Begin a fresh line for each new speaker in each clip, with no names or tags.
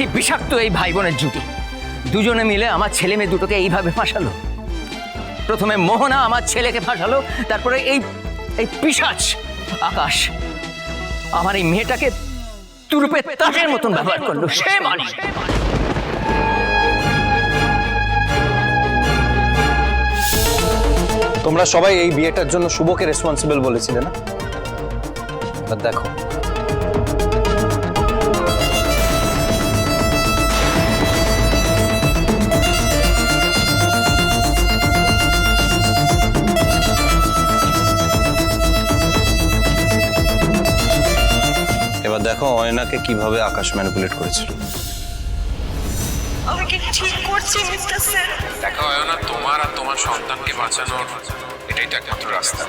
কি বিষাক্ত এই ভাই বোনের জুটি, দুজনে মিলে আমার ছেলে মেয়ে দুটোকে এইভাবে ফাঁসালো। প্রথমে মোহনা আমার ছেলেকে ফাঁসালো, তারপরে এই এই পিশাচ আকাশ আমার এই মেয়েটাকে তুরুপের তাসের মতন ব্যবহার করলো। সে মানে
তোমরা সবাই এই বিয়েটার জন্য শুভকে রেসপন্সিবল বলেছিলে না? এবার দেখো, এবার দেখো অয়নাকে কিভাবে আকাশ ম্যানিপুলেট করেছিল।
আমি কি ঠিক করছি মিস্টার স্যার?
দেখা হয় না, তোমার আর তোমার সন্তানকে বাঁচানোর এটাই তো একমাত্র রাস্তা।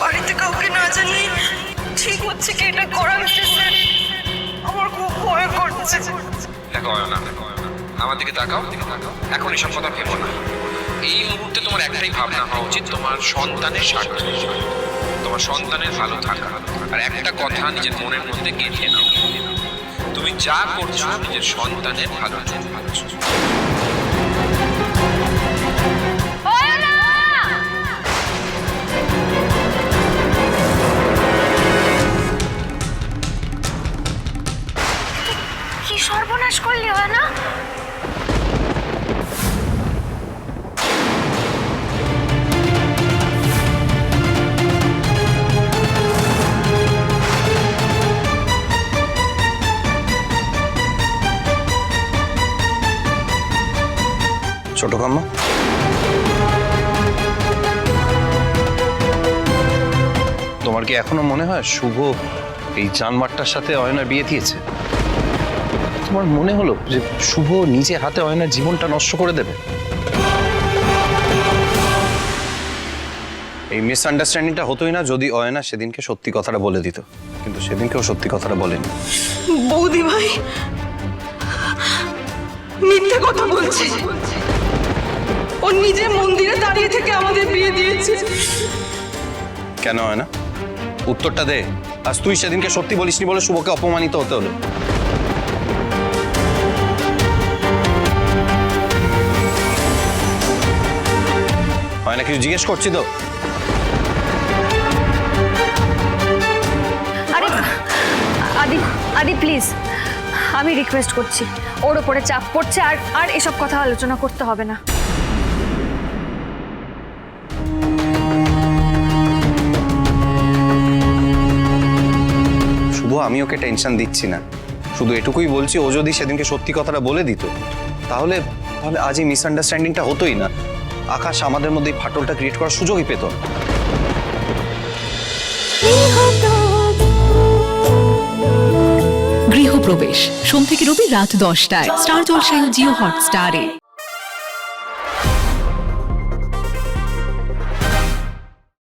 বাড়িতে কাউকে না জানিয়ে ঠিক হচ্ছে কি এটা করা মিস্টার স্যার? আমার খুব ভয় করছে।
দেখো হয় না, আমার দিকে তাকাও, এখন এসব কথা ভেবো না। এই মুহূর্তে তোমার একটাই ভাবনা হওয়া উচিত, তোমার সন্তানের স্বার্থ, তোমার সন্তানের ভালো থাকা। আর একটা কথা নিজের মনের মধ্যে গেঁথে নাও, তুমি যা করছো নিজের সন্তানের ভালো জন্য ভাবছো।
কি সর্বনাশ করলি হয় না?
ছোট কাম্মা, তোমার কি এখনো মনে হয় শুভ এই জানমারটার সাথে অয়নার বিয়ে দিয়েছে? তোমার মনে হলো যে শুভ নিজে হাতে অয়নার জীবনটা নষ্ট করে দেবে? এই মিসআন্ডারস্ট্যান্ডিংটা হতোই না যদি অয়না সেদিনকে সত্যি কথাটা বলে দিত, কিন্তু সেদিনকেও সত্যি কথাটা বলেনি।
বৌদি ভাই মিথ্যে কথা বলছে। ও নিজে মন্দিরে দাঁড়িয়ে থেকে আমাদের বিয়ে দিয়েছে।
কেন অয়না, উত্তরটা দে। আজ তুই সেদিনকে সত্যি বলিসনি বলে শুভকে অপমানিত হতে হলো। অয়না কিছু জিজ্ঞেস করছি তো?
আরে আদি আদি প্লিজ, আমি রিকোয়েস্ট করছি, ওর ওপরে চাপ পড়ছে, আর আর এসব কথা আলোচনা করতে হবে না।
শুভ, আমি ওকে টেনশন দিচ্ছি না, শুধু এটুকুই বলছি ও যদি সেদিনকে সত্যি কথাটা বলে দিত তাহলে তাহলে আজ এই মিসআন্ডারস্ট্যান্ডিংটা হতোই না। আকাশ আমাদের মধ্যে এই ফাটলটা ক্রিয়েট করার সুযোগই পেত না।
গৃহপ্রবেশ সোম থেকে রবি রাত 10টায় স্টার জলসায় ও জিও হটস্টারে।